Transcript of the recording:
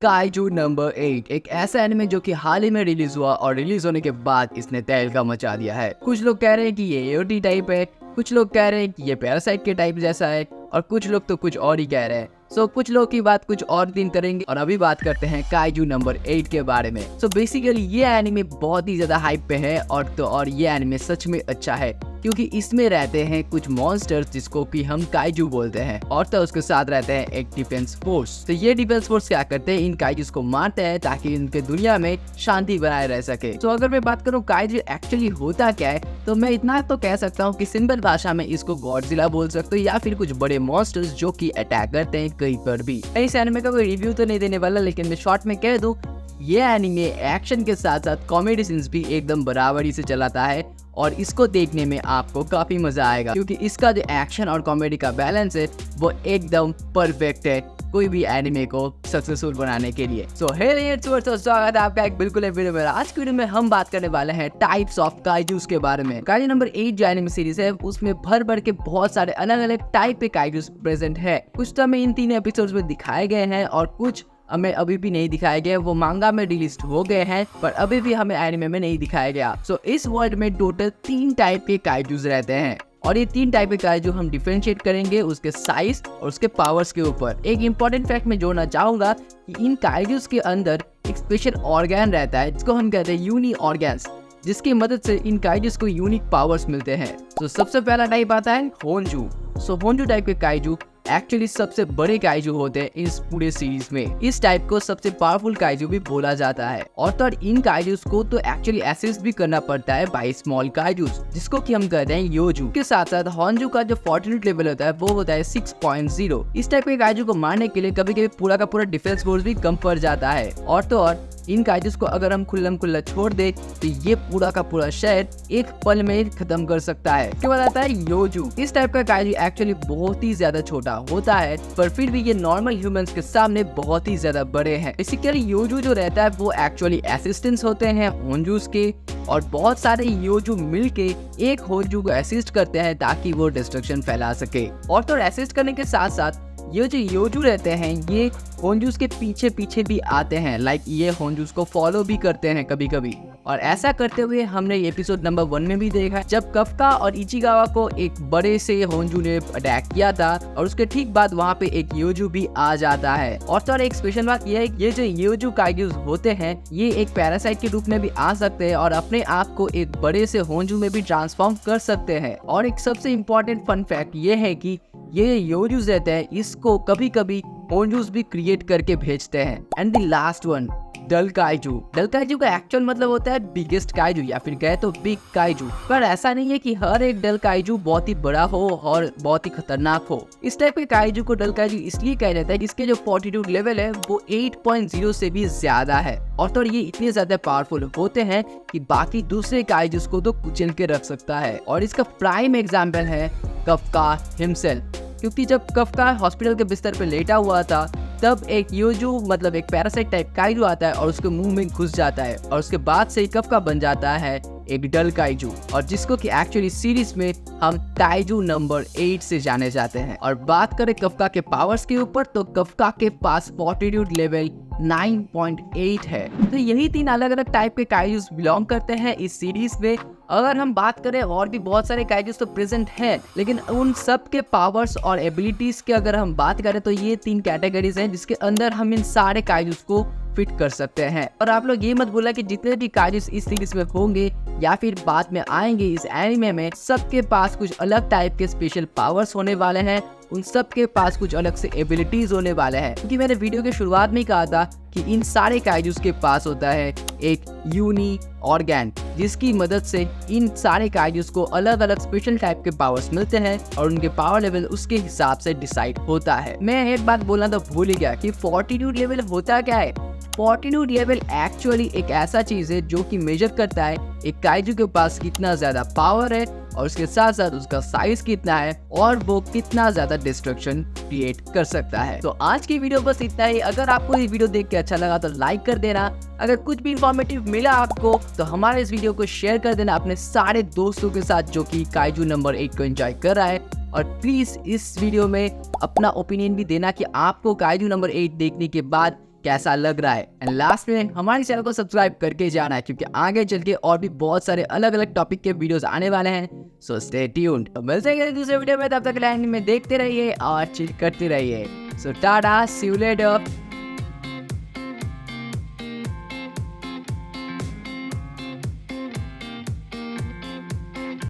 Kaiju number 8 एक ऐसा anime जो कि हाल ही में रिलीज हुआ और रिलीज होने के बाद इसने तहलका मचा दिया है। कुछ लोग कह रहे हैं कि ये एओटी टाइप है, कुछ लोग कह रहे हैं कि ये पैरासाइट के टाइप जैसा है और कुछ लोग तो कुछ और ही कह रहे हैं। कुछ लोग की बात कुछ और दिन करेंगे और अभी बात करते हैं काइजू नंबर 8 के बारे में। बेसिकली ये एनिमे बहुत ही ज्यादा हाइप पे है और ये एनिमे सच में अच्छा है क्योंकि इसमें रहते हैं कुछ मॉन्स्टर्स जिसको कि हम काइजू बोलते हैं और तो उसके साथ रहते हैं एक डिफेंस फोर्स। तो ये डिफेंस फोर्स क्या करते हैं, इन काइजूस को मारते हैं ताकि इनके दुनिया में शांति बनाए रह सके। अगर मैं बात करूँ काइजू एक्चुअली होता क्या है, तो मैं इतना तो कह सकता हूँ कि सिंपल भाषा में इसको गॉडजिला बोल सकते हो या फिर कुछ बड़े मॉन्स्टर्स जो कि अटैक करते हैं कहीं पर भी। इस एनिमे का कोई रिव्यू तो नहीं देने वाला, लेकिन मैं शॉर्ट में कह दूं ये एनिमे एक्शन के साथ साथ कॉमेडी सीन्स भी एकदम बराबरी से चलाता है और इसको देखने में आपको काफी मजा आएगा क्योंकि इसका जो एक्शन और कॉमेडी का बैलेंस है वो एकदम परफेक्ट है कोई भी एनिमे को सक्सेसफुल बनाने के लिए। स्वागत है आपका एक बिल्कुल वीडियो में। आज की वीडियो में हम बात करने वाले हैं टाइप्स ऑफ काइजूस के बारे में। काइजू नंबर 8 जो एनिमे सीरीज है उसमें भर के बहुत सारे अलग अलग टाइप के काइजूस प्रेजेंट है। कुछ तो हमें इन 3 एपिसोड्स में दिखाए गए हैं और कुछ हमें अभी भी नहीं दिखाया गया। वो मांगा में रिलीज हो गए हैं पर अभी भी हमें एनिमे में नहीं दिखाया गया। इस वर्ल्ड में टोटल 3 टाइप के काइजूस रहते हैं और ये 3 टाइप के काइजू हम डिफरेंशिएट करेंगे उसके साइज और उसके पावर्स के ऊपर। एक इंपॉर्टेंट फैक्ट मैं जोड़ना चाहूंगा कि इन काइजूस के अंदर एक स्पेशल ऑर्गन रहता है जिसको हम कहते हैं यूनी ऑर्गन्स, जिसकी मदद से इन काइजूस को यूनिक पावर्स मिलते हैं। सबसे पहला टाइप आता है होंजू। होंजू टाइप के काइजू एक्चुअली सबसे बड़े काइजू होते हैं इस पूरे सीरीज में। इस टाइप को सबसे पावरफुल काइजू भी बोला जाता है और तो इन काइजूस को तो एक्चुअली असिस्ट भी करना पड़ता है बाय स्मॉल काइजूस जिसको कि हम कहते हैं योजू। के साथ साथ होंजू का जो फॉर्टिट्यूड लेवल होता है वो होता है 6.0। इस टाइप के काइजू को मारने के लिए कभी कभी पूरा का पूरा डिफेंस फोर्स भी कम पड़ जाता है और इन काइजूस को अगर हम खुल्ला छोड़ दे तो ये पूरा का पूरा शहर एक पल में खत्म कर सकता है। उसके बाद आता है योजू। इस टाइप का काइजू एक्चुअली बहुत ही ज्यादा छोटा होता है पर फिर भी ये नॉर्मल ह्यूमंस के सामने बहुत ही ज्यादा बड़े हैं। बेसिकली योजू जो रहता है वो एक्चुअली असिस्टेंट्स होते हैं होंजूस के और बहुत सारे योजू मिलके एक होंजू को असिस्ट करते हैं ताकि वो डिस्ट्रक्शन फैला सके। और तो असिस्ट करने के साथ साथ ये जो योजू रहते हैं ये होंजूस के पीछे भी आते हैं। ये होंजूस को फॉलो भी करते हैं कभी कभी और ऐसा करते हुए हमने एपिसोड नंबर 1 में भी देखा जब कफ्का और इचिगावा को एक बड़े से होंजू ने अटैक किया था और उसके ठीक बाद वहाँ पे एक योजू भी आ जाता है। और तो एक स्पेशल बात यह है ये जो योजू काइजूस होते हैं ये एक पैरासाइट के रूप में भी आ सकते हैं और अपने आप को एक बड़े से होंजू में भी ट्रांसफॉर्म कर सकते हैं। और एक सबसे इम्पोर्टेंट फन फैक्ट ये है कि ये योजूस रहते हैं इसको कभी कभी होंजूस भी क्रिएट करके भेजते हैं। And the last one dull kaiju. Dull kaiju का एक्चुअल मतलब होता है बिगेस्ट काइजू या फिर कहे तो बिग काइजू। पर ऐसा नहीं है कि हर एक डल काइजू बहुत ही बड़ा हो और बहुत ही खतरनाक हो। इस टाइप के काइजू को डल काइजू इसलिए कहा जाता है जिसके जो फॉर्टिट्यूड लेवल है वो 8.0 से भी ज्यादा है और तो ये इतने ज्यादा पावरफुल होते हैं कि बाकी दूसरे काइजूस को तो कुचल के रख सकता है। और इसका प्राइम एग्जाम्पल है कफ्का हिमसेल्फ, क्योंकि जब कफ्का हॉस्पिटल के बिस्तर पे लेटा हुआ था तब एक योजू मतलब एक पैरासाइट टाइप काइजू आता है और उसके मुंह में घुस जाता है और उसके बाद से ही कफ्का बन जाता है एक डल काइजू और जिसको कि एक्चुअली सीरीज में हम काइजू नंबर 8 से जाने जाते हैं। और बात करें कफ्का के पावर्स के ऊपर तो कफ्का के पास फॉर्टिट्यूड लेवल 9.8 है। तो यही 3 अलग अलग टाइप के काइजूस बिलोंग करते हैं इस सीरीज में। अगर हम बात करें और भी बहुत सारे काइजूस तो प्रेजेंट हैं लेकिन उन सब के पावर्स और एबिलिटीज के अगर हम बात करें तो ये 3 कैटेगरीज हैं जिसके अंदर हम इन सारे काइजूस को फिट कर सकते हैं। और आप लोग ये मत बोला कि जितने भी काइजूस इस सीरीज में होंगे या फिर बाद में आएंगे इस एनिमे में सबके पास कुछ अलग टाइप के स्पेशल पावर्स होने वाले हैं, उन सब के पास कुछ अलग से एबिलिटीज होने वाले हैं। क्योंकि मैंने वीडियो के शुरुआत में कहा था कि इन सारे काइजूस के पास होता है एक यूनी ऑर्गन जिसकी मदद से इन सारे काइजूस को अलग अलग स्पेशल टाइप के पावर्स मिलते हैं और उनके पावर लेवल उसके हिसाब से डिसाइड होता है। मैं एक बात बोलना तो भूल ही गया कि फॉर्टिट्यूड लेवल होता क्या है। फॉर्टिट्यूड लेवल एक्चुअली एक ऐसा चीज है जो कि मेजर करता है एक काइजू के पास कितना ज्यादा पावर है और उसके साथ साथ उसका साइज कितना है और वो कितना ज्यादा डिस्ट्रक्शन क्रिएट कर सकता है। तो आज की वीडियो बस इतना ही। अगर आपको ये वीडियो देख के अच्छा लगा तो लाइक कर देना। अगर कुछ भी इंफॉर्मेटिव मिला आपको तो हमारे इस वीडियो को शेयर कर देना अपने सारे दोस्तों के साथ जो कि काइजू नंबर 8 को एंजॉय कर रहा है। और प्लीज इस वीडियो में अपना ओपिनियन भी देना कि आपको काइजू नंबर 8 देखने के बाद कैसा लग रहा है। एंड लास्ट में हमारे चैनल को सब्सक्राइब करके जाना है, क्योंकि आगे चल के और भी बहुत सारे अलग अलग टॉपिक के वीडियोस आने वाले हैं। So stay tuned. मिलते हैं दूसरे वीडियो में, तब तक लाइन में देखते रहिए और चिल करते रहिए। सो टाटा, सी यू लेटर।